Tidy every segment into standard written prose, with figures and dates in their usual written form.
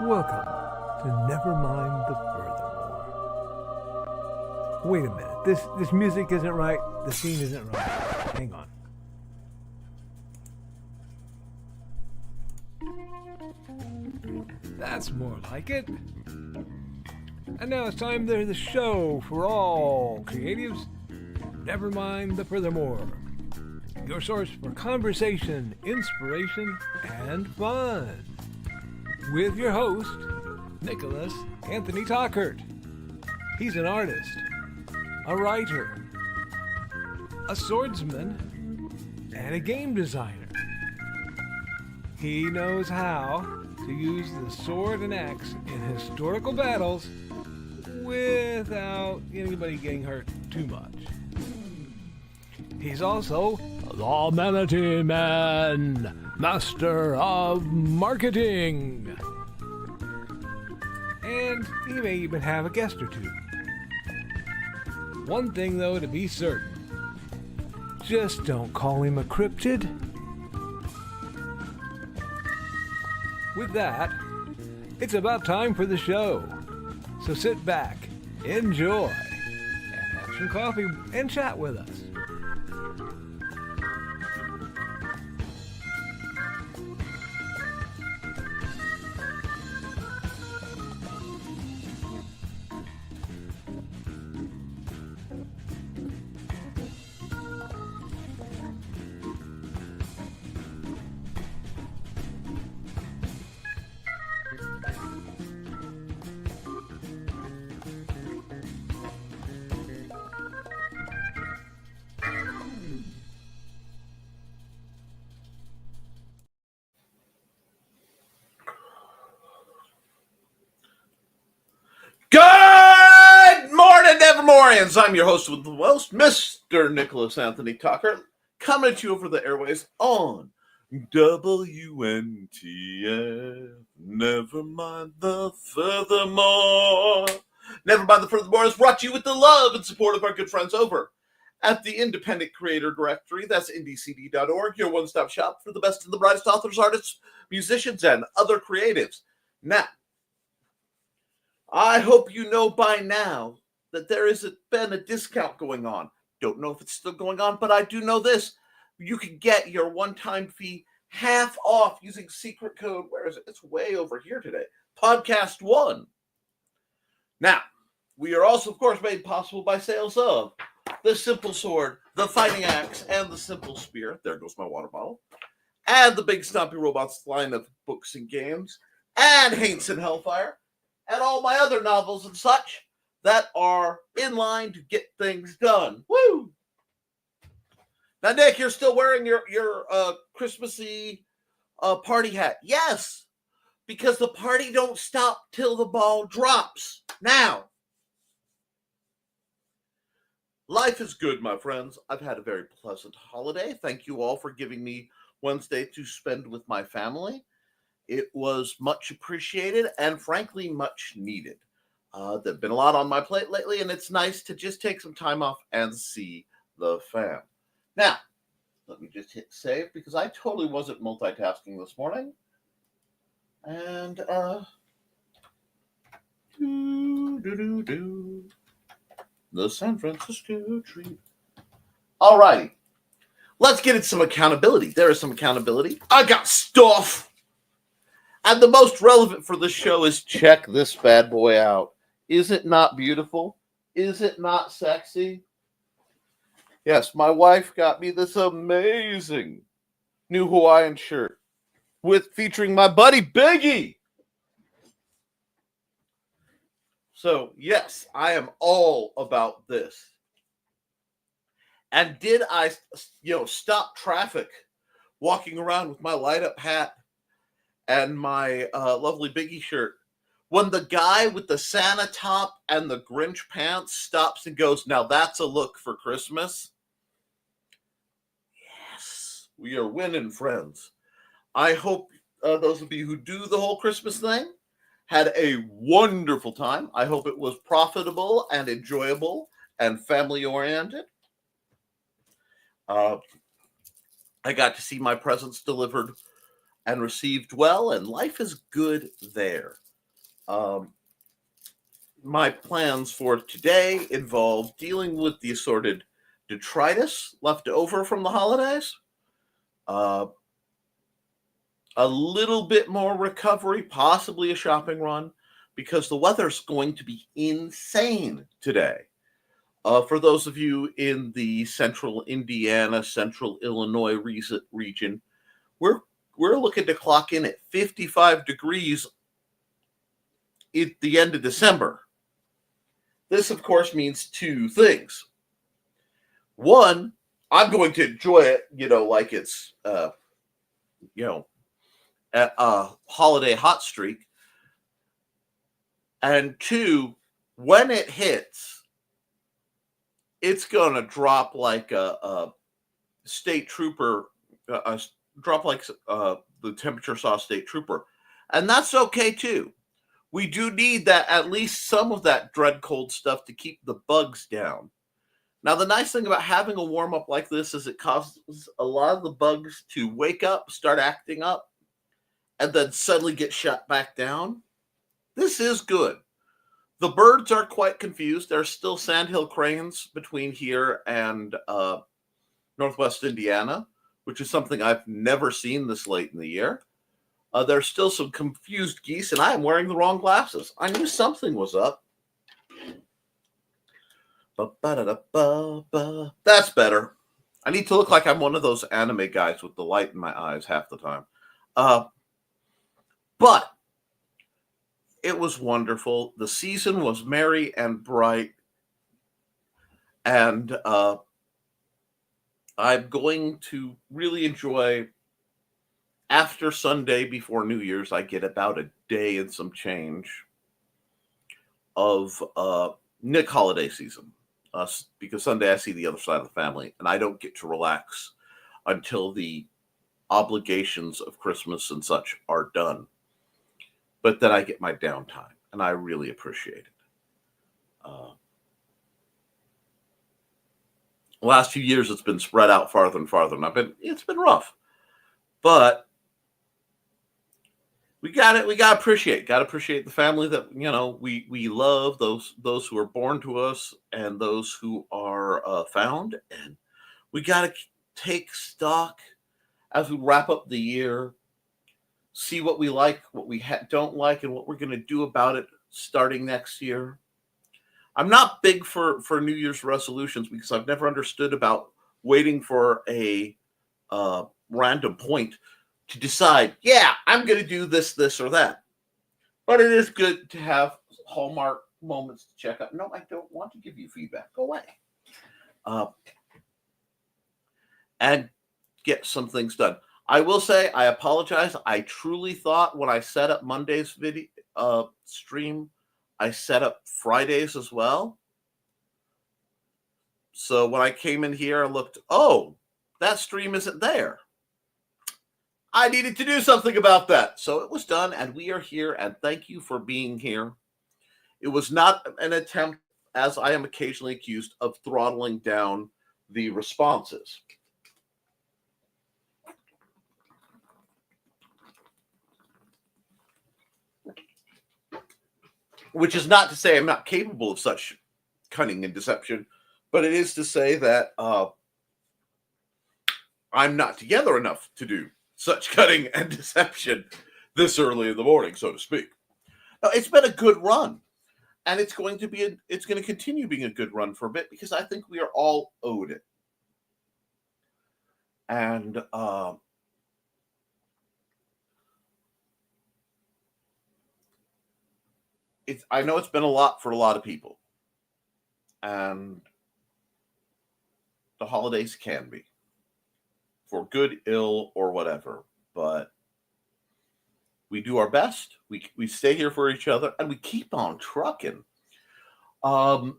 Welcome to Nevermind the Furthermore. Wait a minute, this music isn't right, the scene isn't right. Hang on. That's more like it. And now it's time to the show for all creatives. Nevermind the Furthermore. Your source for conversation, inspiration, and fun. With your host, Nicholas Anthony Tockert. He's an artist, a writer, a swordsman, and a game designer. He knows how to use the sword and axe in historical battles without anybody getting hurt too much. He's also the Manatee Man, master of marketing. And he may even have a guest or two. One thing, though, to be certain. Just don't call him a cryptid. With that, it's about time for the show. So sit back, enjoy, and have some coffee and chat with us. Good morning, Nevermorians. I'm your host with the most, Mr. Nicholas Anthony Tockert, coming at you over the airways on WNTF. Nevermind the Furthermore. Nevermind the Furthermore is brought to you with the love and support of our good friends over at the Independent Creator Directory. That's indiecd.org, your one-stop shop for the best and the brightest authors, artists, musicians, and other creatives. Now, I hope you know by now that there has been a discount going on. Don't know if it's still going on, but I do know this. You can get your one-time fee half off using secret code. Where is it? It's way over here today. Podcast 1. Now, we are also, of course, made possible by sales of the Simple Sword, the Fighting Axe, and the Simple Spear. There goes my water bottle. And the Big Stompy Robots line of books and games. And Haints and Hellfire. And all my other novels and such that are in line to get things done. Woo! Now, Nick, you're still wearing your Christmassy party hat. Yes, because the party don't stop till the ball drops. Now, life is good, my friends. I've had a very pleasant holiday. Thank you all for giving me Wednesday to spend with my family. It was much appreciated and, frankly, much needed. There's been a lot on my plate lately, and it's nice to just take some time off and see the fam. Now, let me just hit save because I totally wasn't multitasking this morning. And, the San Francisco treat. All righty. Let's get into some accountability. There is some accountability. I got stuff. And the most relevant for this show is check this bad boy out. Is it not beautiful? Is it not sexy? Yes, my wife got me this amazing new Hawaiian shirt featuring my buddy Biggie. So, yes, I am all about this. And did I, stop traffic walking around with my light up hat and my lovely Biggie shirt when the guy with the Santa top and the Grinch pants stops and goes, now that's a look for Christmas? Yes, we are winning, friends. I hope those of you who do the whole Christmas thing had a wonderful time. I hope it was profitable and enjoyable and family-oriented. I got to see my presents delivered and received well, and life is good there. My plans for today involve dealing with the assorted detritus left over from the holidays, uh, a little bit more recovery, possibly a shopping run, because the weather's going to be insane today. For those of you in the central Indiana, central Illinois region, we're we're looking to clock in at 55 degrees at the end of December. This, of course, means two things. One, I'm going to enjoy it, like it's, a holiday hot streak. And two, when it hits, it's going to drop like a state trooper, drop like the temperature saw state trooper. And that's okay too. We do need that, at least some of that dread cold stuff to keep the bugs down. Now, the nice thing about having a warm up like this is it causes a lot of the bugs to wake up, start acting up, and then suddenly get shut back down. This is good. The birds are quite confused. There's still sandhill cranes between here and Northwest Indiana, which is something I've never seen this late in the year. There's still some confused geese, and I am wearing the wrong glasses. I knew something was up. That's better. I need to look like I'm one of those anime guys with the light in my eyes half the time. But it was wonderful. The season was merry and bright. And I'm going to really enjoy, after Sunday before New Year's, I get about a day and some change of Nick holiday season. Because Sunday I see the other side of the family, and I don't get to relax until the obligations of Christmas and such are done. But then I get my downtime, and I really appreciate it. The last few years, it's been spread out farther and farther, and it's been rough. But we got it. We got to appreciate the family that, we love, those who are born to us and those who are found. And we got to take stock as we wrap up the year, see what we like, what we don't like, and what we're going to do about it starting next year. I'm not big for New Year's resolutions because I've never understood about waiting for a random point to decide, I'm going to do this, this, or that. But it is good to have hallmark moments to check out. No, I don't want to give you feedback. Go away. And get some things done. I will say, I apologize. I truly thought when I set up Monday's video stream, I set up Fridays as well. So when I came in here and looked, that stream isn't there. I needed to do something about that. So it was done, and we are here, and thank you for being here. It was not an attempt, as I am occasionally accused, of throttling down the responses. Which is not to say I'm not capable of such cunning and deception, but it is to say that I'm not together enough to do such cunning and deception this early in the morning, so to speak. Now, it's been a good run, and it's going to continue being a good run for a bit because I think we are all owed it. And I know it's been a lot for a lot of people, and the holidays can be for good, ill, or whatever, but we do our best. We stay here for each other, and we keep on trucking. I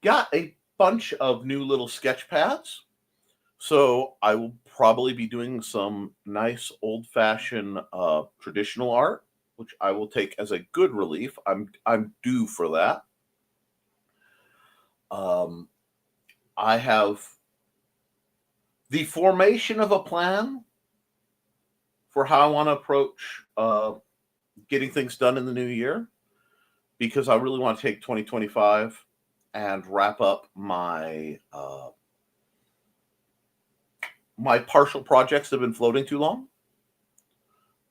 got a bunch of new little sketch pads, so I will probably be doing some nice old-fashioned traditional art, which I will take as a good relief. I'm due for that. I have the formation of a plan for how I want to approach getting things done in the new year because I really want to take 2025 and wrap up my my partial projects that have been floating too long.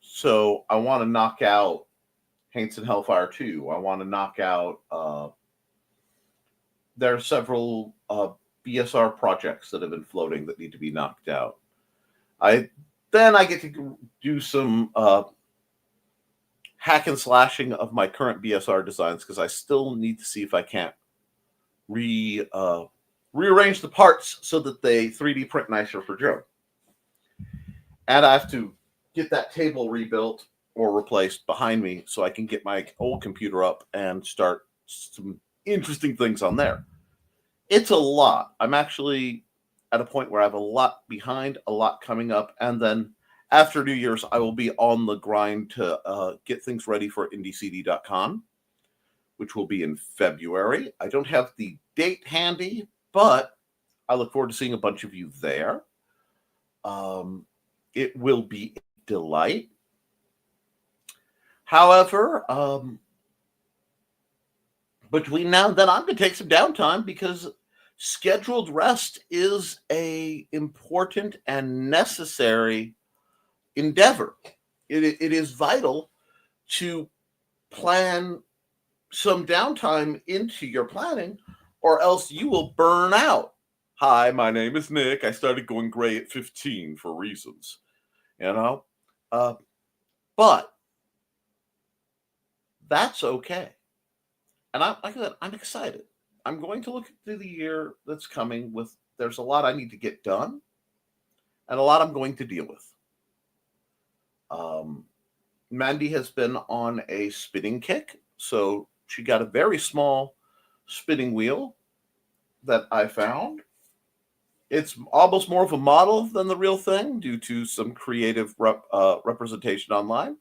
So I want to knock out Haints and Hellfire 2. I want to knock out there are several BSR projects that have been floating that need to be knocked out. Then I get to do some hack and slashing of my current BSR designs because I still need to see if I can't rearrange the parts so that they 3D print nicer for Joe. And I have to get that table rebuilt or replaced behind me so I can get my old computer up and start some interesting things on there. It's a lot. I'm actually at a point where I have a lot behind, a lot coming up, and then after New Year's, I will be on the grind to get things ready for IndieCD.com, which will be in February. I don't have the date handy, but I look forward to seeing a bunch of you there. It will be a delight. However, between now and then, I'm going to take some downtime because scheduled rest is a important and necessary endeavor. It is vital to plan some downtime into your planning, or else you will burn out. Hi, my name is Nick. I started going gray at 15 for reasons, but that's okay. And I'm excited. I'm going to look through the year that's coming with, there's a lot I need to get done and a lot I'm going to deal with. Mandy has been on a spinning kick, so she got a very small spinning wheel that I found. It's almost more of a model than the real thing due to some creative representation online.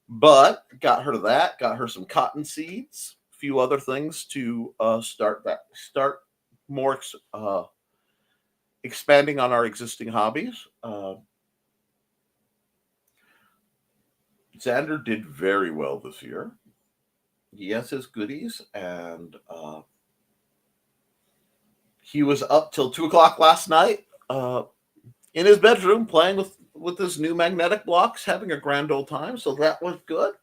But got her that, got her some cotton seeds, a few other things to start more expanding on our existing hobbies. Xander did very well this year. He has his goodies, and he was up till 2:00 last night in his bedroom playing with his new magnetic blocks, having a grand old time. So that was good.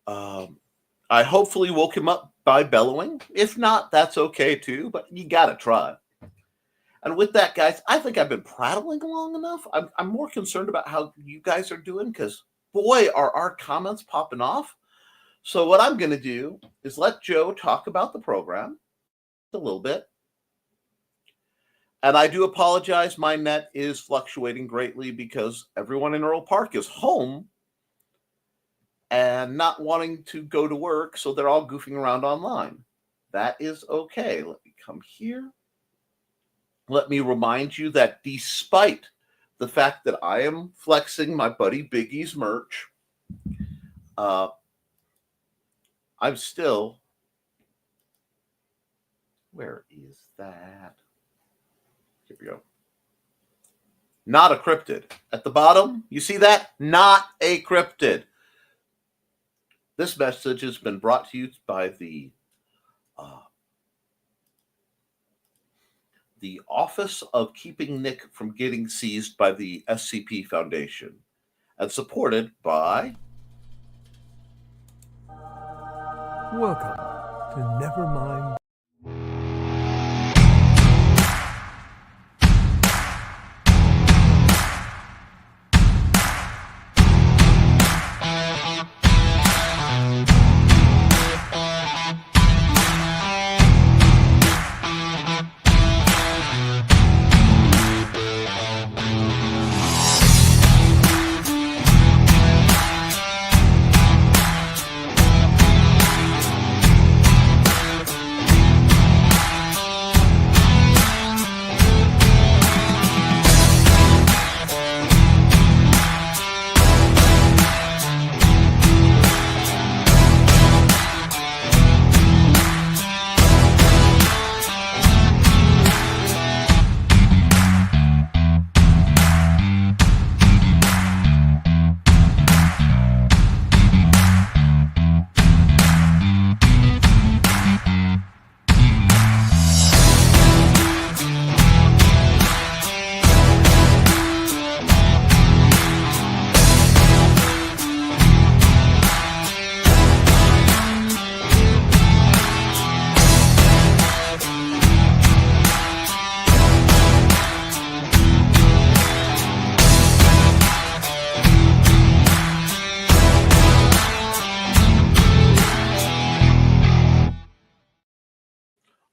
I hopefully woke him up by bellowing. If not, that's okay too, but you got to try. And with that, guys, I think I've been prattling long enough. I'm more concerned about how you guys are doing because, boy, are our comments popping off. So what I'm going to do is let Joe talk about the program a little bit. And I do apologize. My net is fluctuating greatly because everyone in Earl Park is home and not wanting to go to work. So they're all goofing around online. That is okay. Let me come here. Let me remind you that despite the fact that I am flexing my buddy Biggie's merch, I'm still, where is that? Here we go. Not a cryptid. At the bottom, you see that? Not a cryptid. This message has been brought to you by the Office of Keeping Nick from Getting Seized by the SCP Foundation and supported by... Welcome to Nevermind.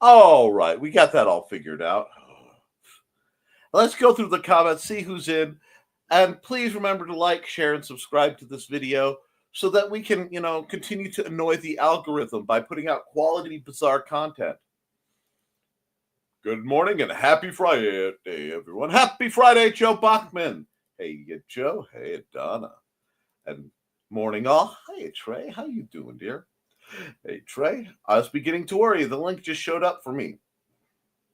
All right, we got that all figured out. Let's go through the comments, see who's in, and please remember to like, share, and subscribe to this video so that we can, continue to annoy the algorithm by putting out quality, bizarre content. Good morning and happy Friday, everyone. Happy Friday, Joe Bachman. Hey, Joe. Hey, Donna. And morning all. Hey, Trey. How you doing, dear? Hey, Trey. I was beginning to worry. The link just showed up for me.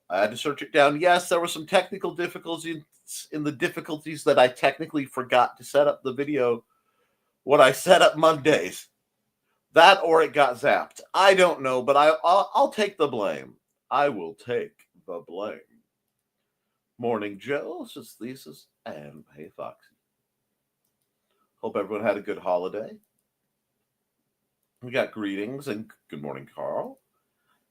I had to search it down. Yes, there were some technical difficulties in the difficulties that I technically forgot to set up the video when I set up Mondays. That or it got zapped. I don't know, but I'll take the blame. I will take the blame. Morning, Joe. This is Lisa's and hey, Foxy. Hope everyone had a good holiday. We got greetings and good morning, Carl.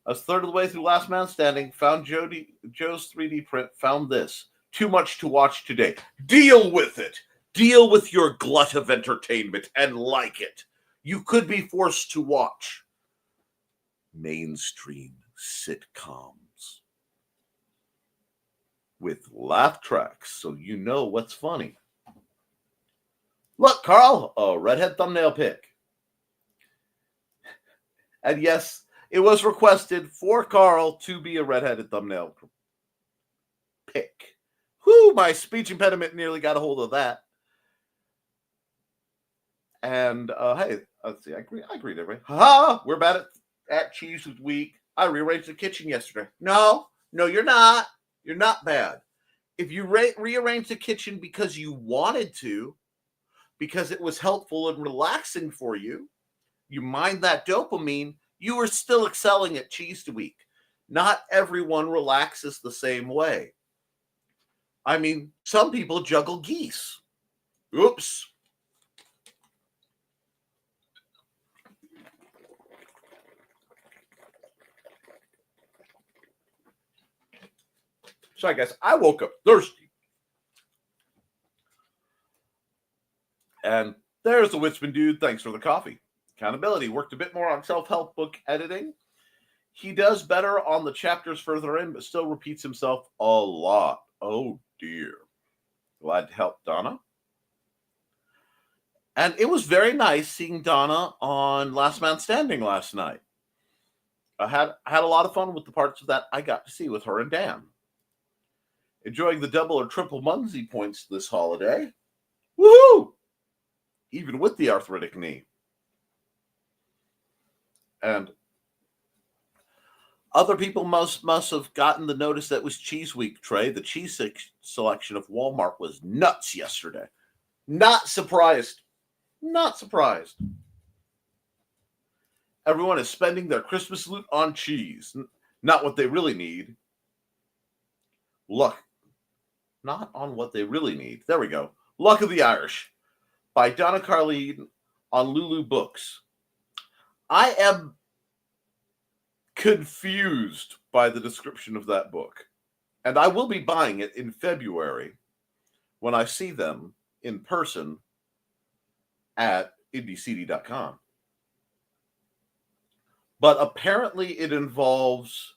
I was third of the way through Last Man Standing, found Joe's 3D print, found this. Too much to watch today. Deal with it. Deal with your glut of entertainment and like it. You could be forced to watch mainstream sitcoms with laugh tracks so you know what's funny. Look, Carl, a redhead thumbnail pic. And yes, it was requested for Carl to be a redheaded thumbnail pick. Whoo, my speech impediment nearly got a hold of that. And hey, let's see, I agree, everybody. Ha! We're bad at Cheese Week. I rearranged the kitchen yesterday. No, you're not. You're not bad. If you rearrange the kitchen because you wanted to, because it was helpful and relaxing for you, you mind that dopamine, you are still excelling at Cheese Week. Not everyone relaxes the same way. I mean, some people juggle geese. Oops. So I guess I woke up thirsty. And there's the Witzman dude. Thanks for the coffee. Accountability. Worked a bit more on self-help book editing. He does better on the chapters further in, but still repeats himself a lot. Oh, dear. Glad to help Donna. And it was very nice seeing Donna on Last Man Standing last night. I had a lot of fun with the parts of that I got to see with her and Dan. Enjoying the double or triple Munsey points this holiday. Woohoo! Even with the arthritic knee. And other people must have gotten the notice that was Cheese Week, Trey. The cheese selection of Walmart was nuts yesterday. Not surprised. Not surprised. Everyone is spending their Christmas loot on cheese. Not what they really need. Luck. Not on what they really need. There we go. Luck of the Irish by Donna Carlene on Lulu Books. I am confused by the description of that book. And I will be buying it in February when I see them in person at indiecd.com. But apparently it involves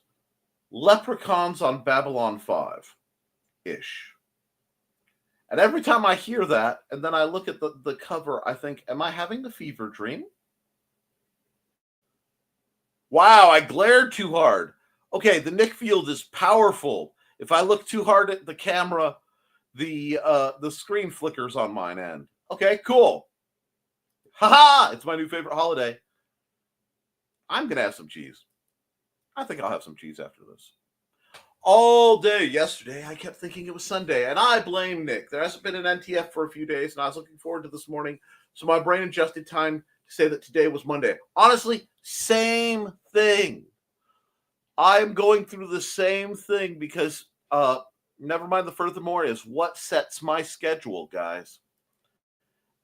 leprechauns on Babylon 5-ish. And every time I hear that, and then I look at the cover, I think, am I having a fever dream? Wow, I glared too hard. Okay, the Nick field is powerful. If I look too hard at the camera, the screen flickers on mine end. Okay, cool. Haha, it's my new favorite holiday. I'm going to have some cheese. I think I'll have some cheese after this. All day yesterday, I kept thinking it was Sunday, and I blame Nick. There hasn't been an NTF for a few days, and I was looking forward to this morning, so my brain adjusted time to say that today was Monday. Honestly, same thing. I'm going through the same thing because Nevermind the Furthermore is what sets my schedule, guys.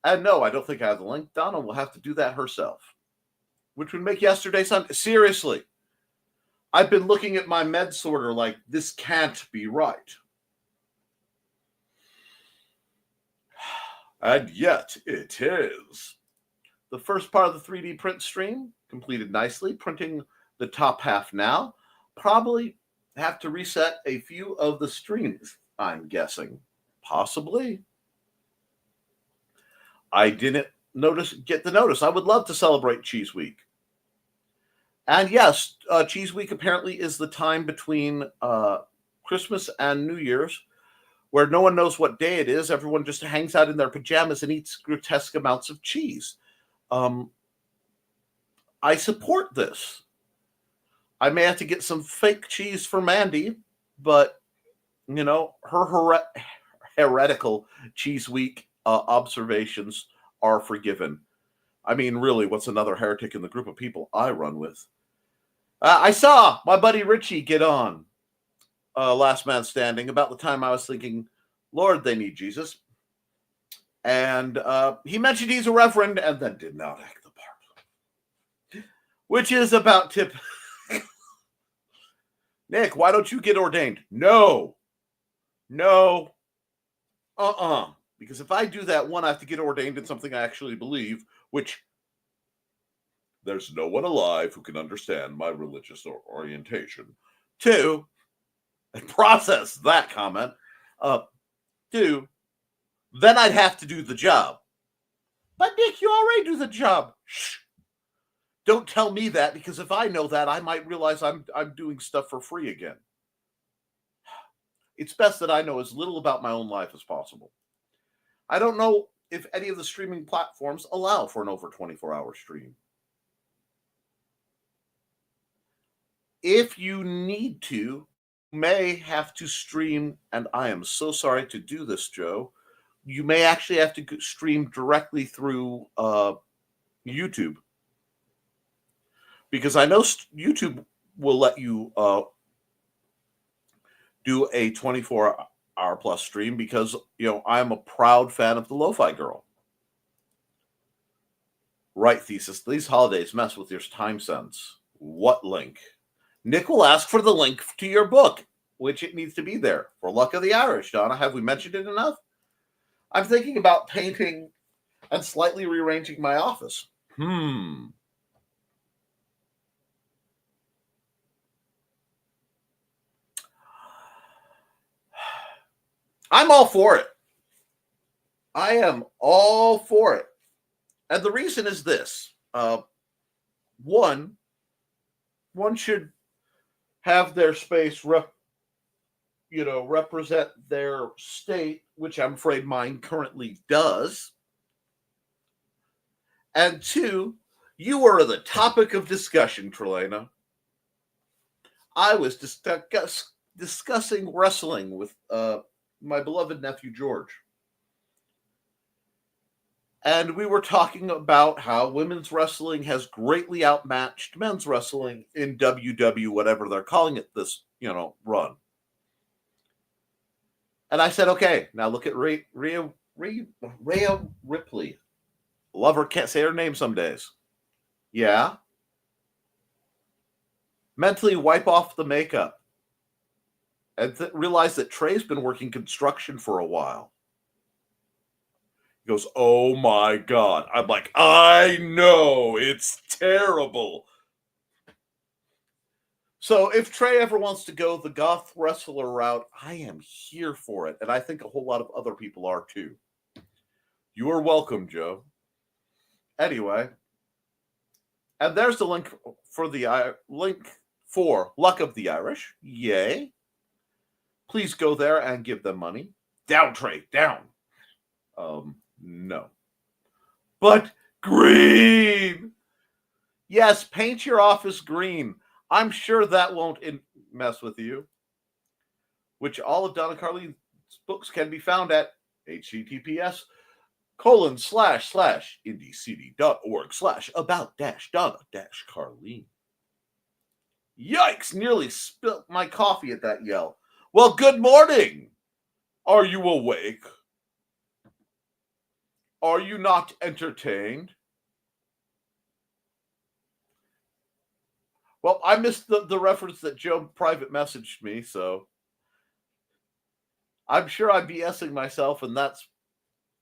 And no, I don't think I have the link. Donna will have to do that herself, which would make yesterday Sunday. Seriously. I've been looking at my med sorter like, this can't be right. And yet it is. The first part of the 3D print stream completed nicely, printing the top half now. probably have to reset a few of the streams, I'm guessing. Possibly. I didn't get the notice. I would love to celebrate Cheese Week. And yes, Cheese Week apparently is the time between Christmas and New Year's where no one knows what day it is. Everyone just hangs out in their pajamas and eats grotesque amounts of cheese. I support this. I may have to get some fake cheese for Mandy, but, you know, her heretical Cheese Week observations are forgiven. I mean, really, what's another heretic in the group of people I run with? I saw my buddy Richie get on Last Man Standing about the time I was thinking, Lord, they need Jesus. And he mentioned he's a reverend and then did not act the part. Which is about tip. Nick, why don't you get ordained? No. Because if I do that, one, I have to get ordained in something I actually believe, which there's no one alive who can understand my religious orientation. Two, and process that comment. Two, then I'd have to do the job. But Nick, you already do the job. Shh. Don't tell me that, because if I know that, I might realize I'm doing stuff for free again. It's best that I know as little about my own life as possible. I don't know if any of the streaming platforms allow for an over 24-hour stream. If you need to, you may have to stream, and I am so sorry to do this, Joe. You may actually have to stream directly through YouTube. Because I know YouTube will let you do a 24-hour plus stream because, you know, I'm a proud fan of the Lo-Fi Girl. Right, Thesis. These holidays mess with your time sense. What link? Nick will ask for the link to your book, which it needs to be there. For Luck of the Irish, Donna. Have we mentioned it enough? I'm thinking about painting and slightly rearranging my office. I'm all for it. I am all for it. And the reason is this. One should have their space represent their state, which I'm afraid mine currently does. And two, you are the topic of discussion, Trelena. I was discussing wrestling with my beloved nephew, George. And we were talking about how women's wrestling has greatly outmatched men's wrestling in WW, whatever they're calling it this, run. And I said, okay, now look at Rhea Ripley. Love her, can't say her name some days. Yeah. Mentally wipe off the makeup. And realize that Trey's been working construction for a while. He goes, oh my God. I'm like, I know, it's terrible. So if Trey ever wants to go the goth wrestler route, I am here for it. And I think a whole lot of other people are too. You are welcome, Joe. Anyway. And there's the link for Luck of the Irish. Yay. Please go there and give them money. Down, Trey, down. No. But green! Yes, paint your office green. I'm sure that won't mess with you. Which all of Donna Carlene's books can be found at https://indiecd.org/about-Donna-Carlene. Yikes, nearly spilt my coffee at that yell. Well, good morning. Are you awake? Are you not entertained? Well, I missed the reference that Joe private messaged me, so I'm sure I'm BSing myself, and that's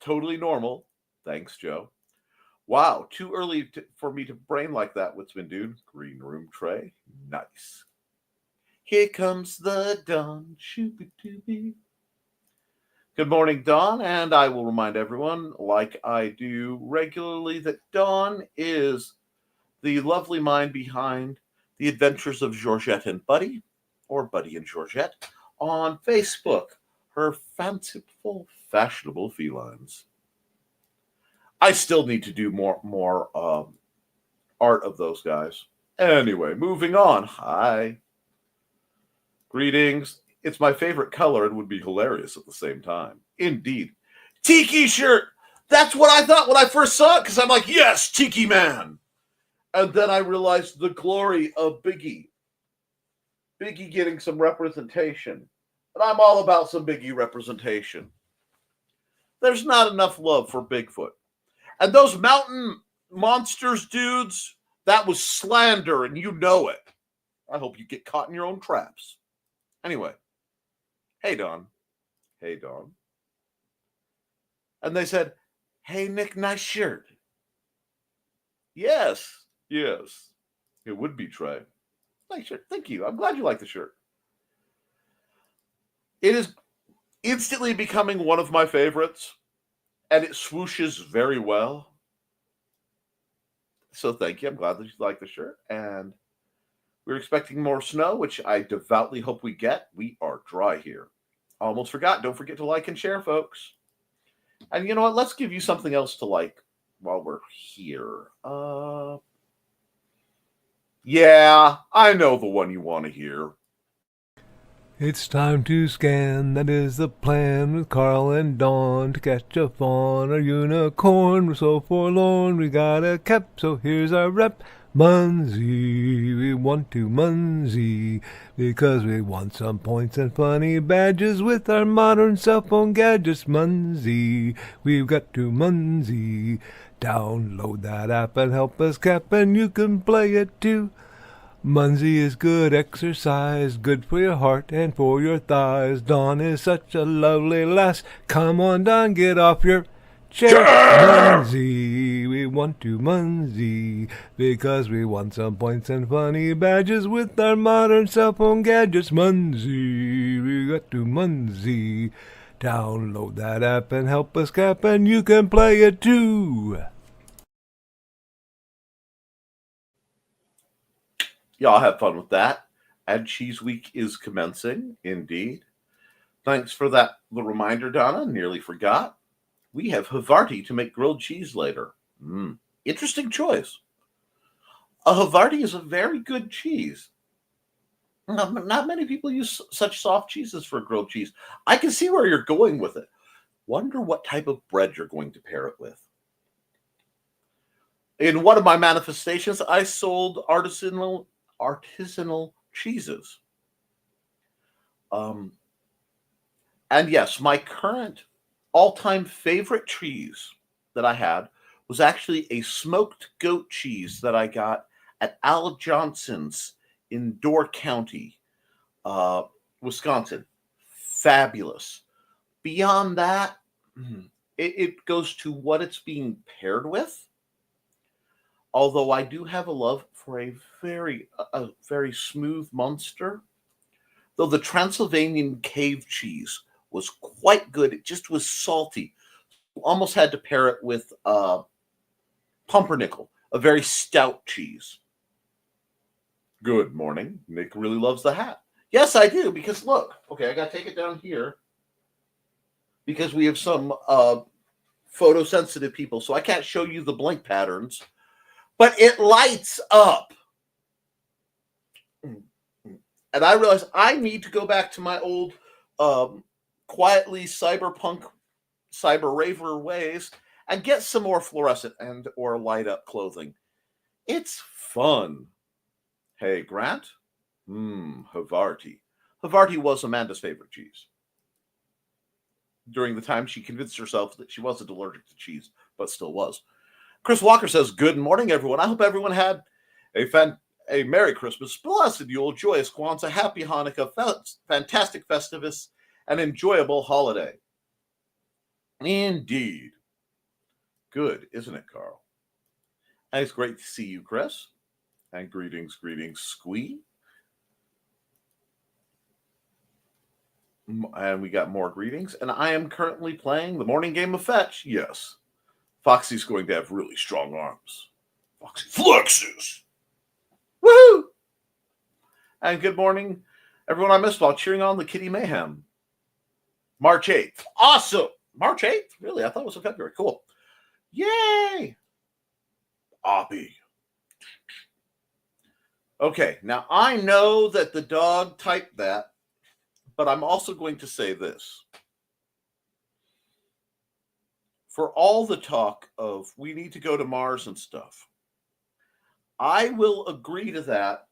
totally normal. Thanks, Joe. Wow, too early for me to brain like that. What's been doing? Green room Trey. Nice. Here comes the dawn. Shoo-ba-doo-bee. Good morning, Dawn, and I will remind everyone, like I do regularly, that Dawn is the lovely mind behind The Adventures of Georgette and Buddy, or Buddy and Georgette, on Facebook, her fanciful, fashionable felines. I still need to do more art of those guys. Anyway, moving on. Hi. Greetings. It's my favorite color and would be hilarious at the same time. Indeed. Tiki shirt. That's what I thought when I first saw it, because I'm like, yes, Tiki Man. And then I realized the glory of Biggie. Biggie getting some representation. And I'm all about some Biggie representation. There's not enough love for Bigfoot. And those mountain monsters, dudes, that was slander, and you know it. I hope you get caught in your own traps. Anyway. Hey, Don. Hey, Don. And they said, hey, Nick, nice shirt. Yes. It would be Trey. Nice shirt. Thank you. I'm glad you like the shirt. It is instantly becoming one of my favorites, and it swooshes very well. So thank you. I'm glad that you like the shirt. And we're expecting more snow, which I devoutly hope we get. We are dry here. Almost forgot. Don't forget to like and share, folks. And you know what? Let's give you something else to like while we're here. Yeah, I know the one you want to hear. It's time to scan, that is the plan, with Carl and Dawn to catch a fawn or unicorn. We're so forlorn, we got a Koepp, so here's our rep. Munsey, we want to Munsey, because we want some points and funny badges with our modern cell phone gadgets. Munsey, we've got to Munsey. Download that app and help us Koepp, and you can play it too. Munsey is good exercise, good for your heart and for your thighs. Dawn is such a lovely lass. Come on, Dawn, get off your chair. Munsey, we want to Munsey, because we want some points and funny badges with our modern cell phone gadgets. Munsey, we got to Munsey. Download that app and help us Koepp, and you can play it too. Y'all have fun with that. And Cheese Week is commencing, indeed. Thanks for that little reminder, Donna. Nearly forgot. We have Havarti to make grilled cheese later. Interesting choice. A Havarti is a very good cheese. Not many people use such soft cheeses for grilled cheese. I can see where you're going with it. Wonder what type of bread you're going to pair it with. In one of my manifestations, I sold artisanal cheeses. And yes, my current all-time favorite cheese that I had was actually a smoked goat cheese that I got at Al Johnson's in Door County, Wisconsin. Fabulous. Beyond that, it goes to what it's being paired with. Although I do have a love for a very smooth Munster, though the Transylvanian cave cheese was quite good. It just was salty. Almost had to pair it with pumpernickel, a very stout cheese. Good morning. Nick really loves the hat. Yes, I do, because look. Okay, I got to take it down here because we have some photosensitive people, so I can't show you the blink patterns. But it lights up. And I realized I need to go back to my old quietly cyberpunk, cyber raver ways and get some more fluorescent and or light up clothing. It's fun. Hey, Grant. Havarti. Havarti was Amanda's favorite cheese. During the time she convinced herself that she wasn't allergic to cheese, but still was. Chris Walker says, good morning, everyone. I hope everyone had a Merry Christmas, blessed Yule, joyous Kwanzaa, happy Hanukkah, fantastic Festivus, and enjoyable holiday. Indeed. Good, isn't it, Carl? And it's great to see you, Chris. And greetings, Squee. And we got more greetings. And I am currently playing the morning game of Fetch. Yes. Foxy's going to have really strong arms. Foxy flexes. Woohoo! And good morning, everyone I missed while cheering on the Kitty Mayhem. March 8th. Awesome. March 8th? Really? I thought it was in February. Cool. Yay! Oppie. Okay, now I know that the dog typed that, but I'm also going to say this. For all the talk of we need to go to Mars and stuff, I will agree to that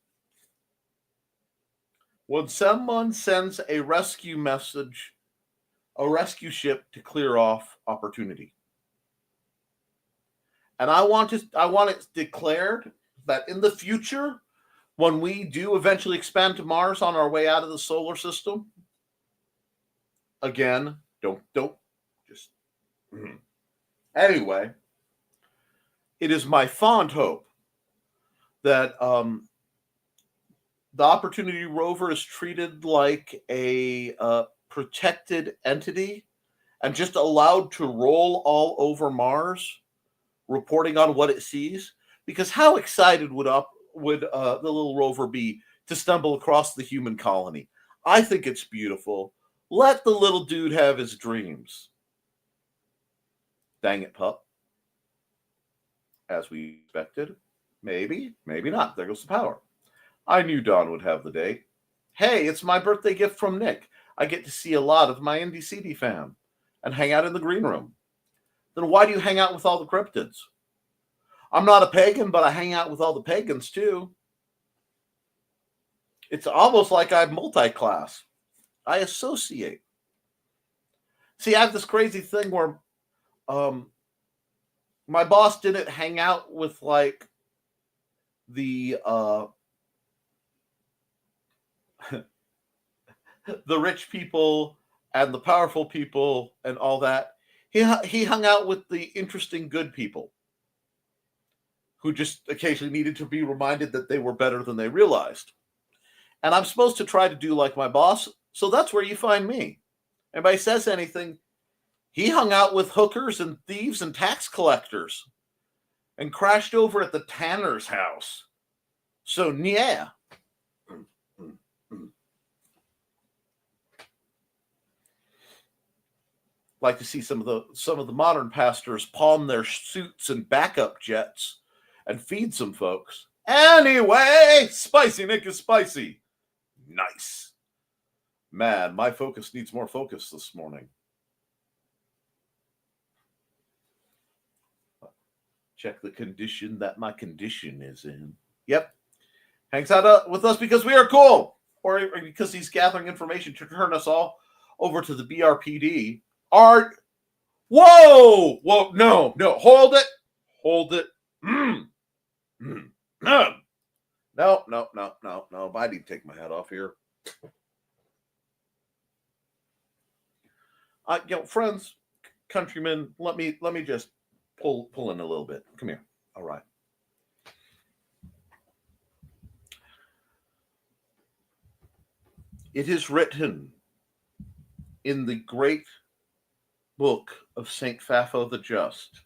when someone sends a rescue message, a rescue ship to clear off opportunity. And I want it declared that in the future, when we do eventually expand to Mars on our way out of the solar system, again, don't just. Anyway, it is my fond hope that the Opportunity rover is treated like a protected entity and just allowed to roll all over Mars, reporting on what it sees. Because how excited would the little rover be to stumble across the human colony? I think it's beautiful. Let the little dude have his dreams. Dang it, pup. As we expected. Maybe, maybe not. There goes the power. I knew Dawn would have the day. Hey, it's my birthday gift from Nick. I get to see a lot of my Indie CD fam and hang out in the green room. Then why do you hang out with all the cryptids? I'm not a pagan, but I hang out with all the pagans too. It's almost like I'm multi-class. I associate. See, I have this crazy thing where my boss didn't hang out with like the the rich people and the powerful people and all that. He hung out with the interesting good people who just occasionally needed to be reminded that they were better than they realized. And I'm supposed to try to do like my boss, so that's where you find me. Anybody says anything, he hung out with hookers and thieves and tax collectors and crashed over at the Tanner's house. So, yeah. Like to see some of the modern pastors pawn their suits and backup jets and feed some folks. Anyway, Spicy Nick is spicy. Nice. Man, my focus needs more focus this morning. Check the condition that my condition is in. Yep. Hangs out with us because we are cool. Or because he's gathering information to turn us all over to the BRPD. Whoa! No, hold it. No. I need to take my hat off here. Friends, countrymen, let me just pull in a little bit. Come here. All right. It is written in the great book of St. Fafo the Just,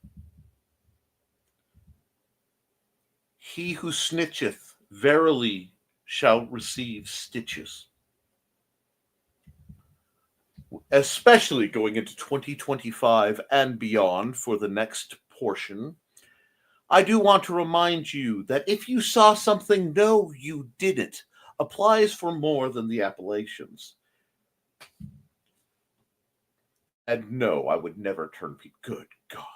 he who snitcheth verily shall receive stitches. Especially going into 2025 and beyond for the next portion, I do want to remind you that if you saw something, no, you didn't, applies for more than the appellations. And no, I would never turn people. Good gosh.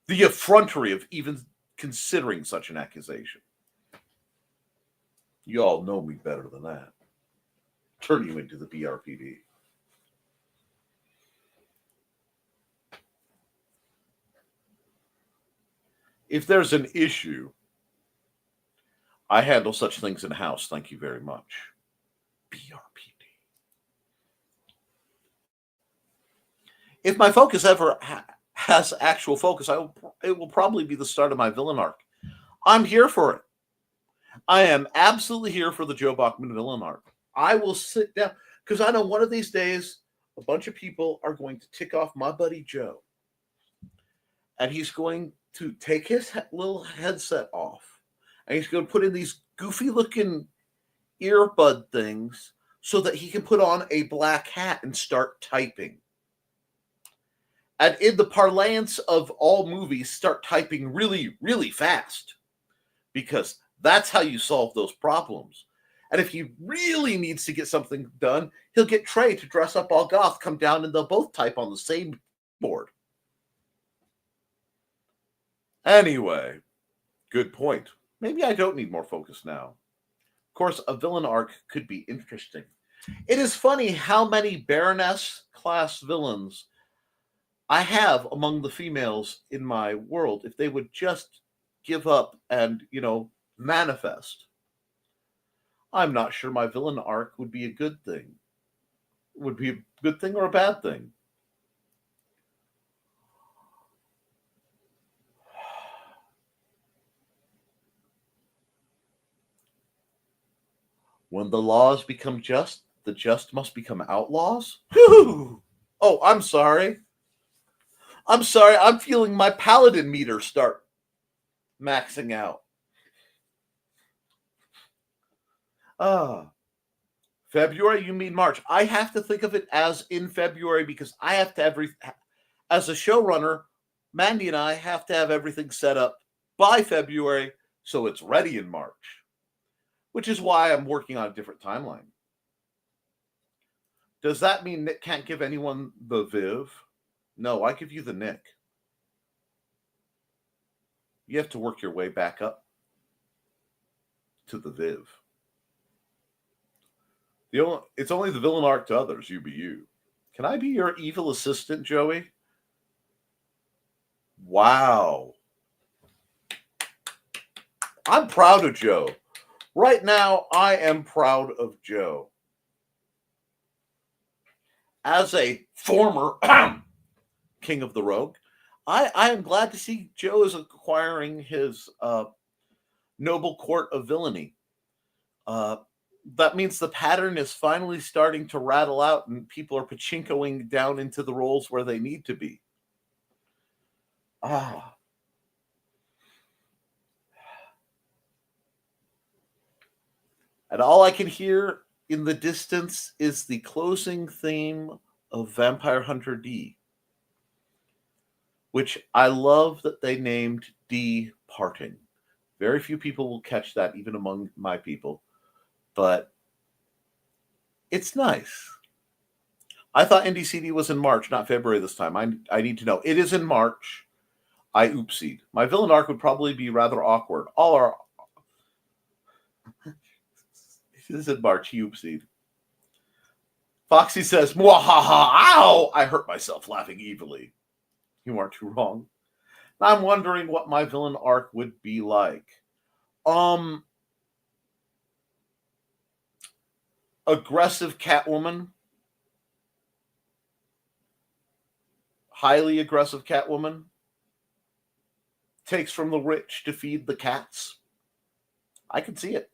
The effrontery of even considering such an accusation. You all know me better than that. Turn you into the BRPD. If there's an issue, I handle such things in-house. Thank you very much. BRPD. If my focus ever has actual focus, it will probably be the start of my villain arc. I'm here for it. I am absolutely here for the Joe Bachman villain arc. I will sit down because I know one of these days a bunch of people are going to tick off my buddy Joe, and he's going to take his little headset off, and he's going to put in these goofy looking earbud things so that he can put on a black hat and start typing. And in the parlance of all movies, start typing really, really fast, because that's how you solve those problems. And if he really needs to get something done, he'll get Trey to dress up all goth, come down, and they'll both type on the same board. Anyway, good point. Maybe I don't need more focus now. Of course, a villain arc could be interesting. It is funny how many Baroness class villains I have among the females in my world if they would just give up and, manifest. I'm not sure my villain arc would be a good thing. Would be a good thing or a bad thing. When the laws become just, the just must become outlaws? Whew! Oh, I'm sorry. I'm feeling my paladin meter start maxing out. February, you mean March. I have to think of it as in February because I have to as a showrunner, Mandy and I have to have everything set up by February so it's ready in March, which is why I'm working on a different timeline. Does that mean Nick can't give anyone the Viv? No, I give you the Nick. You have to work your way back up to the Viv. It's only the villain arc to others, you be you. Can I be your evil assistant, Joey? Wow. I'm proud of Joe. Right now, I am proud of Joe. As a former King of the Rogue, I am glad to see Joe is acquiring his noble court of villainy. That means the pattern is finally starting to rattle out and people are pachinkoing down into the roles where they need to be. And all I can hear in the distance is the closing theme of Vampire Hunter D, which I love that they named D Parting. Very few people will catch that, even among my people. But it's nice. I thought NDCD was in March, not February this time. I need to know. It is in March. I oopsied. My villain arc would probably be rather awkward. All our... It is in March. He oopsied. Foxy says, "Mwahaha, ow!" I hurt myself laughing evilly. You aren't too wrong. I'm wondering what my villain arc would be like. Aggressive Catwoman. Highly aggressive Catwoman. Takes from the rich to feed the cats. I can see it.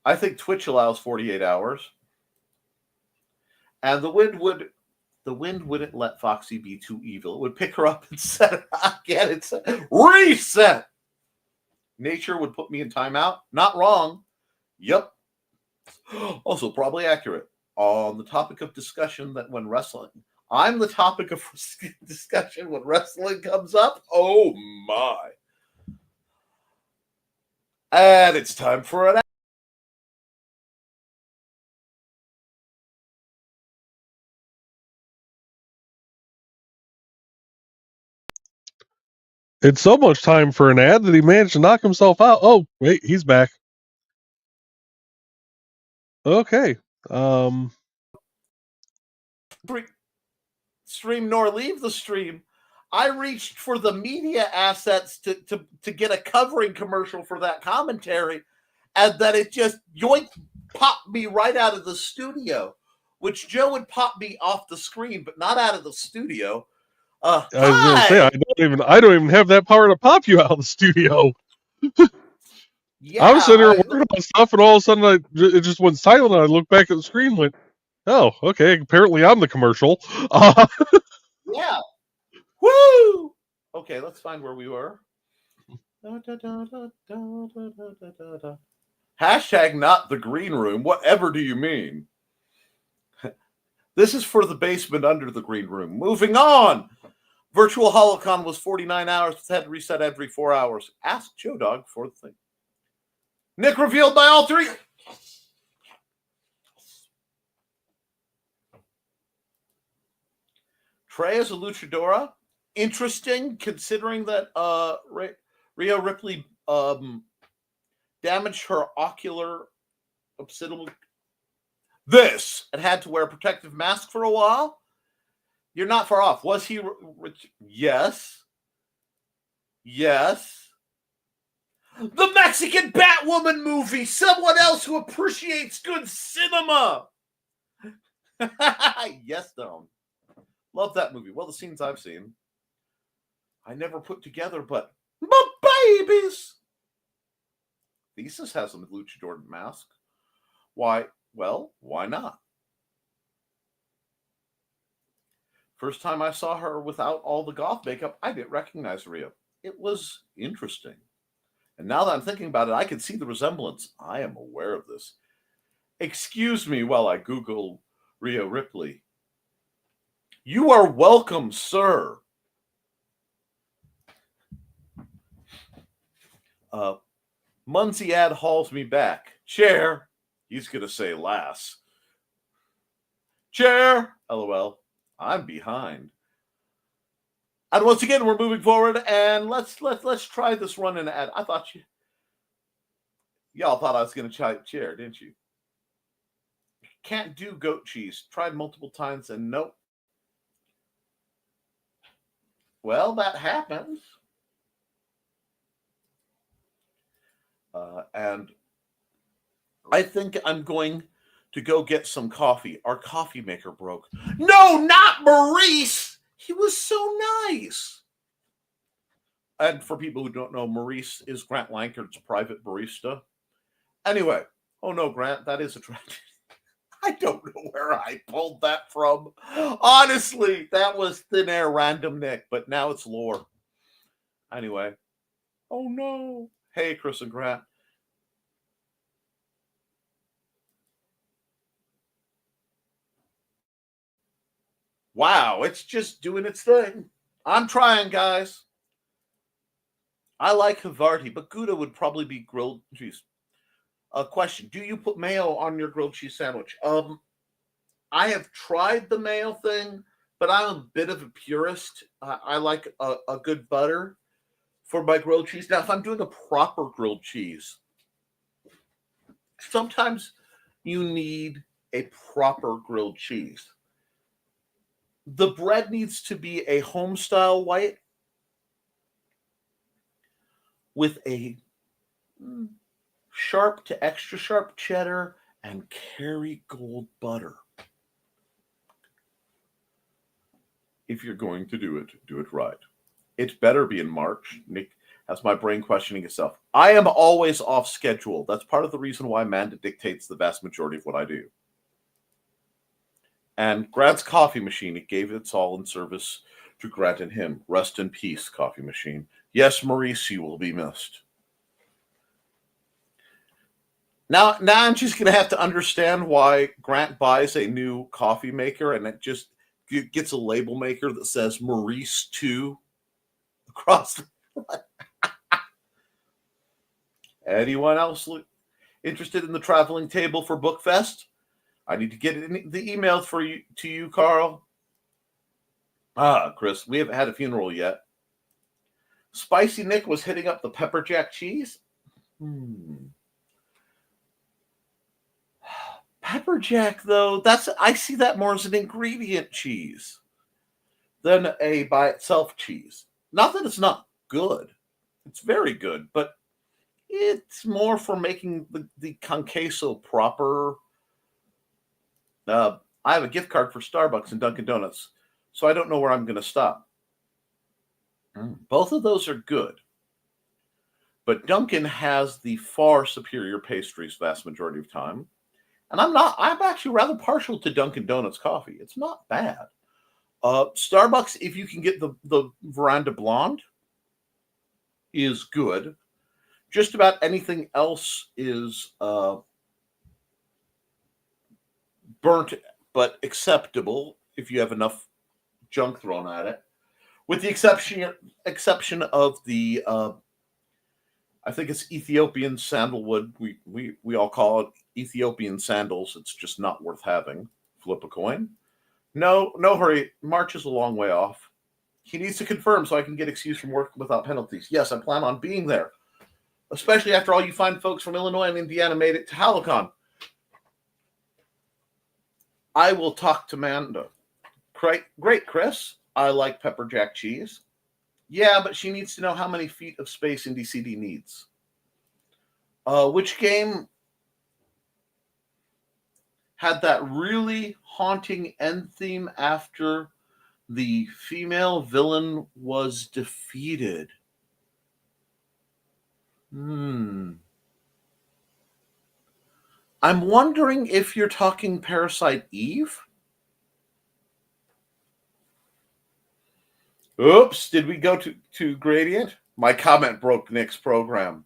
I think Twitch allows 48 hours. And the wind wouldn't let Foxy be too evil. It would pick her up and set her again. It's reset. Nature would put me in timeout. Not wrong. Yep. Also probably accurate. On the topic of discussion that when wrestling, I'm the topic of discussion when wrestling comes up. Oh my. And it's time for an It's so much time for an ad that he managed to knock himself out. Oh, wait, he's back. Okay. Stream nor leave the stream. I reached for the media assets to get a covering commercial for that commentary, and then it just yoink popped me right out of the studio, which Joe would pop me off the screen, but not out of the studio. I was going to say I don't even have that power to pop you out of the studio. I was sitting Yeah, here working on stuff, and all of a sudden, it just went silent. And I looked back at the screen, and went, "Oh, okay. Apparently, I'm the commercial." yeah. Woo! Okay, let's find where we were. Hashtag not the green room. Whatever do you mean? This is for the basement under the green room. Moving on. Virtual Holocon was 49 hours. It's had to reset every 4 hours. Ask Joe Dog for the thing. Nick revealed my alter ego. Trey is a luchadora. Interesting, considering that Rhea Ripley damaged her ocular occipital. This and had to wear a protective mask for a while. You're not far off. Was he? Yes. Yes. The Mexican Batwoman movie. Someone else who appreciates good cinema. Yes, Dom. Love that movie. Well, the scenes I've seen, I never put together, but babies. Thesis has a luchador mask. Why? Well, why not? First time I saw her without all the goth makeup, I didn't recognize Rhea. It was interesting. And now that I'm thinking about it, I can see the resemblance. I am aware of this. Excuse me while I Google Rhea Ripley. You are welcome, sir. Muncie ad hauls me back. Chair. He's going to say lass. Chair. LOL. I'm behind. And once again, we're moving forward, and let's try this run in ad. I thought y'all thought I was going to try chair, didn't you? Can't do goat cheese. Tried multiple times, and nope. Well, that happens. And I think I'm going to go get some coffee. Our coffee maker broke. No, not Maurice. He was so nice. And for people who don't know, Maurice is Grant Lankard's private barista. Anyway, oh no, Grant, that is a tragedy. I don't know where I pulled that from. Honestly, that was thin air random Nick, but now it's lore. Anyway, oh no. Hey, Chris and Grant. Wow, it's just doing its thing. I'm trying, guys. I like Havarti, but Gouda would probably be grilled cheese. A question: do you put mayo on your grilled cheese sandwich? I have tried the mayo thing, but I'm a bit of a purist. I like a good butter for my grilled cheese. Now, if I'm doing a proper grilled cheese, sometimes you need a proper grilled cheese. The bread needs to be a home-style white with a sharp to extra sharp cheddar and Kerrygold butter. If you're going to do it right. It better be in March. Nick has my brain questioning itself. I am always off schedule. That's part of the reason why Amanda dictates the vast majority of what I do. And Grant's coffee machine, it gave its all in service to Grant and him. Rest in peace, coffee machine. Yes, Maurice, you will be missed. Now I'm just going to have to understand why Grant buys a new coffee maker and it just gets a label maker that says Maurice 2 across the front. Anyone else interested in the traveling table for Bookfest? I need to get the email to you, Carl. Chris, we haven't had a funeral yet. Spicy Nick was hitting up the pepper jack cheese. Pepper jack, though, I see that more as an ingredient cheese than a by itself cheese. Not that it's not good. It's very good, but it's more for making the con queso proper. I have a gift card for Starbucks and Dunkin' Donuts, so I don't know where I'm going to stop. Both of those are good. But Dunkin' has the far superior pastries vast majority of time. And I'm actually rather partial to Dunkin' Donuts coffee. It's not bad. Starbucks, if you can get the Veranda Blonde, is good. Just about anything else is burnt, but acceptable if you have enough junk thrown at it. With the exception of the I think it's Ethiopian sandalwood. We all call it Ethiopian sandals. It's just not worth having. Flip a coin. No hurry. March is a long way off. He needs to confirm so I can get excused from work without penalties. Yes, I plan on being there, especially after all you fine folks from Illinois and Indiana made it to Halicon. I will talk to Manda. Great, Chris. I like pepper jack cheese. Yeah, but she needs to know how many feet of space Indie CD needs. Which game had that really haunting end theme after the female villain was defeated? I'm wondering if you're talking Parasite Eve? Oops, did we go to Gradient? My comment broke Nick's program.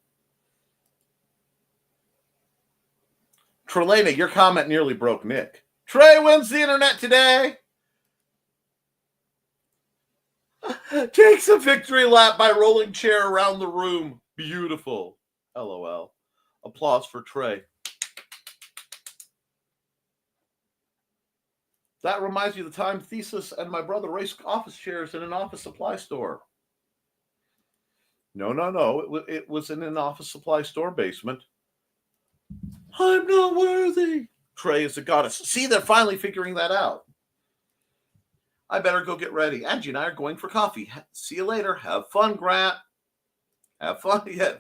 Trelena, your comment nearly broke Nick. Trey wins the internet today. Takes a victory lap by rolling chair around the room. Beautiful. LOL. Applause for Trey. That reminds me of the time Thesis and my brother raced office chairs in an office supply store. No. It was in an office supply store basement. I'm not worthy. Trey is a goddess. See, they're finally figuring that out. I better go get ready. Angie and I are going for coffee. See you later. Have fun, Grant. Have fun. Yeah.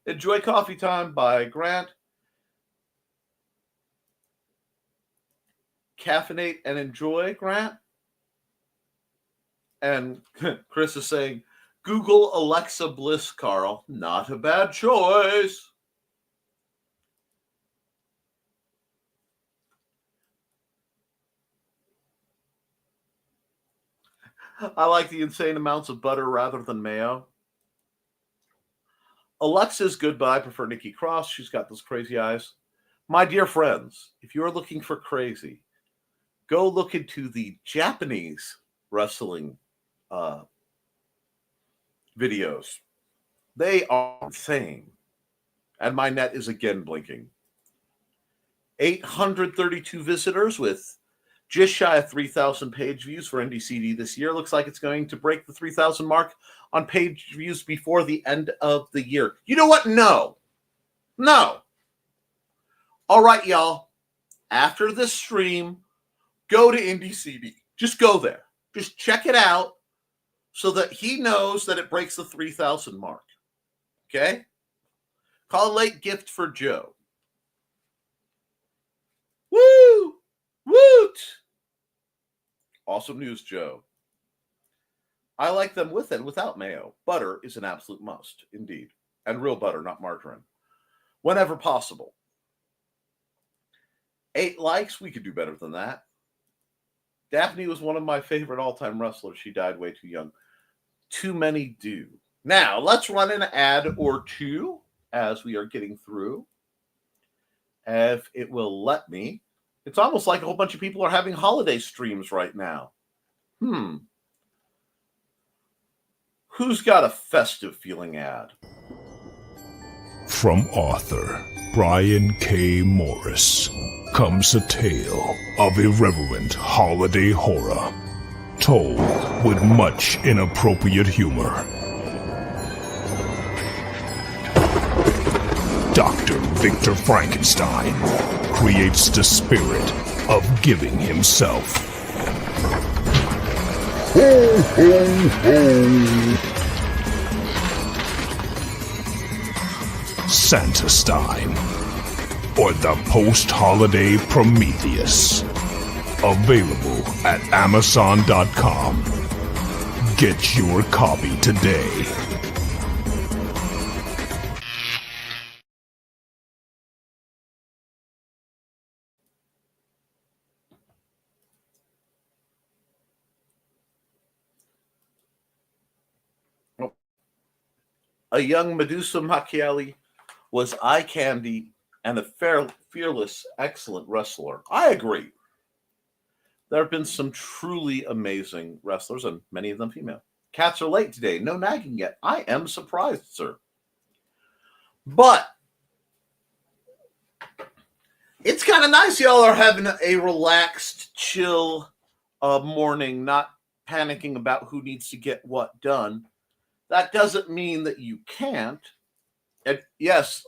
Enjoy coffee time. Bye, Grant. Caffeinate and enjoy, Grant. And Chris is saying, Google Alexa Bliss, Carl. Not a bad choice. I like the insane amounts of butter rather than mayo. Alexa's good, but I prefer Nikki Cross. She's got those crazy eyes. My dear friends, if you're looking for crazy, go look into the Japanese wrestling videos. They are insane. And my net is again blinking. 832 visitors with just shy of 3,000 page views for NDCD this year. Looks like it's going to break the 3,000 mark on page views before the end of the year. You know what? No. All right, y'all. After this stream, go to IndieCD. Just go there. Just check it out so that he knows that it breaks the 3,000 mark. Okay? Call a late gift for Joe. Woo! Woot! Awesome news, Joe. I like them with and without mayo. Butter is an absolute must, indeed. And real butter, not margarine. Whenever possible. 8 likes, we could do better than that. Daphne was one of my favorite all-time wrestlers. She died way too young. Too many do. Now, let's run an ad or two as we are getting through. If it will let me. It's almost like a whole bunch of people are having holiday streams right now. Who's got a festive feeling ad? From author Brian K. Morris comes a tale of irreverent holiday horror, told with much inappropriate humor. Dr. Victor Frankenstein creates the spirit of giving himself. Ho, ho, ho. Santastein, or the post-holiday Prometheus. Available at Amazon.com. Get your copy today. a young Medusa Macchielli was eye candy and a fearless, excellent wrestler. I agree. There have been some truly amazing wrestlers, and many of them female. Cats are late today. No nagging yet. I am surprised, sir. But it's kind of nice y'all are having a relaxed, chill morning, not panicking about who needs to get what done. That doesn't mean that you can't. And yes,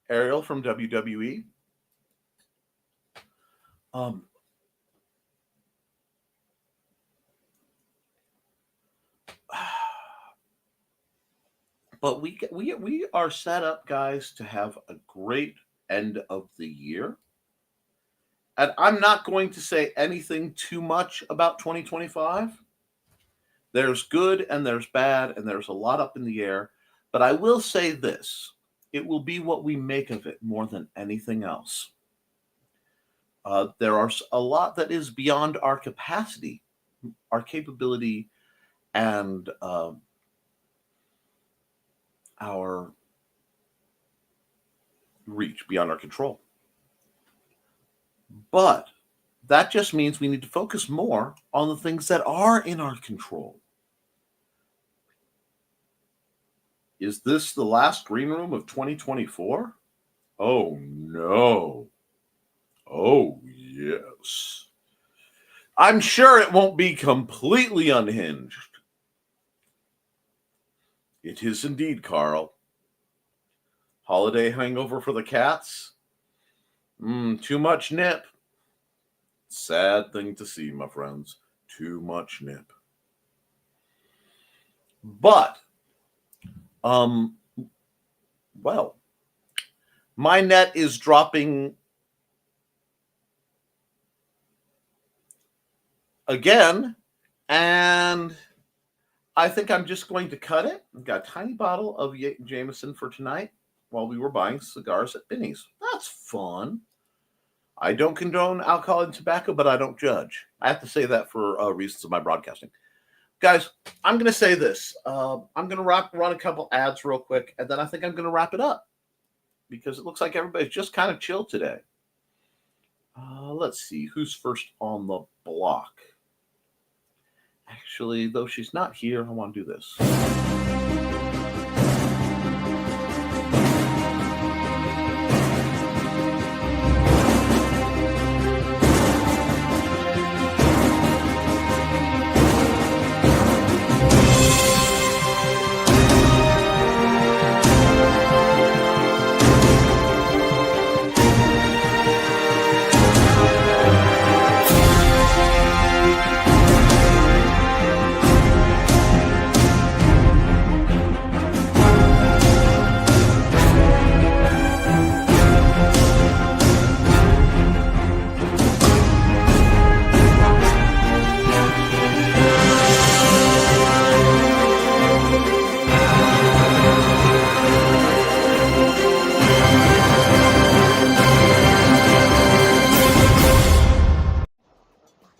Ariel from WWE. But we are set up, guys, to have a great end of the year. And I'm not going to say anything too much about 2025. There's good and there's bad, and there's a lot up in the air. But I will say this. It will be what we make of it more than anything else. There are a lot that is beyond our capacity, our capability, and our reach, beyond our control. But that just means we need to focus more on the things that are in our control. Is this the last green room of 2024? Oh, no. Oh, yes. I'm sure it won't be completely unhinged. It is indeed, Carl. Holiday hangover for the cats? Too much nip. Sad thing to see, my friends. Too much nip. But, well, my net is dropping again, and I think I'm just going to cut it. I've got a tiny bottle of Jameson for tonight while we were buying cigars at Binny's. That's fun. I don't condone alcohol and tobacco, but I don't judge. I have to say that for reasons of my broadcasting. Guys, I'm going to say this. I'm going to run a couple ads real quick, and then I think I'm going to wrap it up because it looks like everybody's just kind of chill today. Let's see. Who's first on the block? Actually, though she's not here, I want to do this.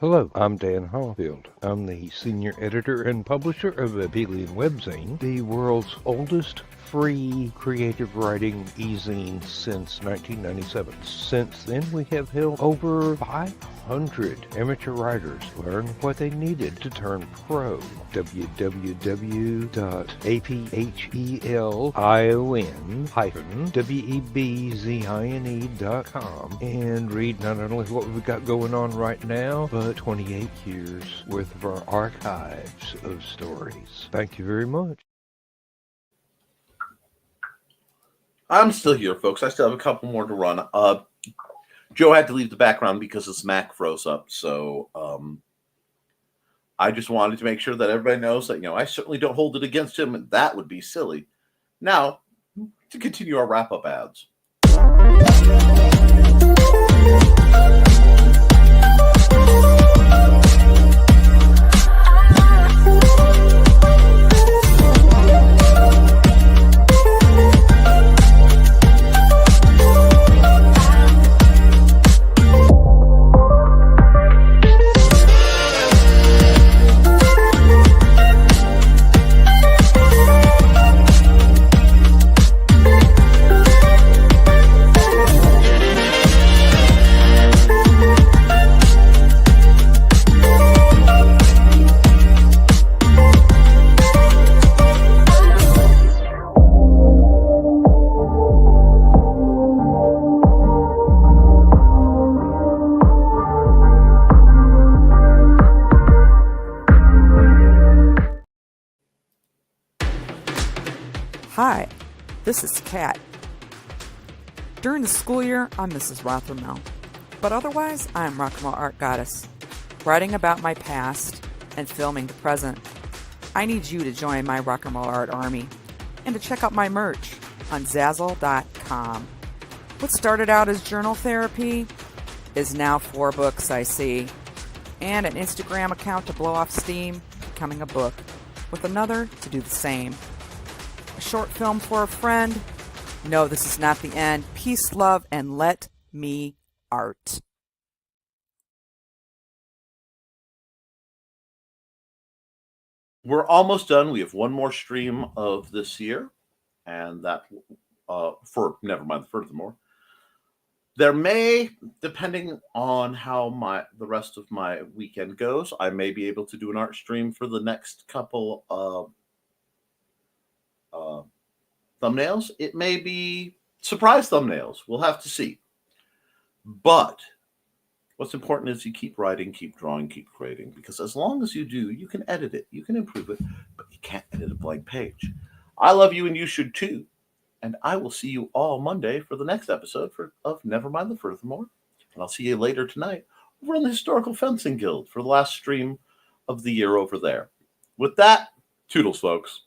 Hello, I'm Dan Hollifield. I'm the senior editor and publisher of Abelian Webzine, the world's oldest free creative writing e-zine since 1997. Since then, we have helped over 500 amateur writers learn what they needed to turn pro. www.aphellion-webzine.com and read not only what we've got going on right now, but 28 years worth of our archives of stories. Thank you very much. I'm still here, folks. I still have a couple more to run. Joe had to leave the background because his Mac froze up, so I just wanted to make sure that everybody knows that, I certainly don't hold it against him, and that would be silly. Now, to continue our wrap-up ads. Hi, this is Kat. During the school year, I'm Mrs. Rothermel, but otherwise, I'm Rock and Roll Art Goddess, writing about my past and filming the present. I need you to join my Rock and Roll Art army and to check out my merch on Zazzle.com. What started out as journal therapy is now 4 books, I see, and an Instagram account to blow off steam, becoming a book, with another to do the same. A short film for a friend. No, this is not the end. Peace, love, and let me art. We're almost done. We have one more stream of this year, and that for Nevermind the Furthermore. There may, depending on how the rest of my weekend goes, I may be able to do an art stream for the next couple of thumbnails. It may be surprise thumbnails. We'll have to see. But what's important is you keep writing, keep drawing, keep creating, because as long as you do, you can edit it, you can improve it, but you can't edit a blank page. I love you, and you should too. And I will see you all Monday for the next episode of Nevermind the Furthermore. And I'll see you later tonight over on the Historical Fencing Guild for the last stream of the year over there. With that, toodles, folks.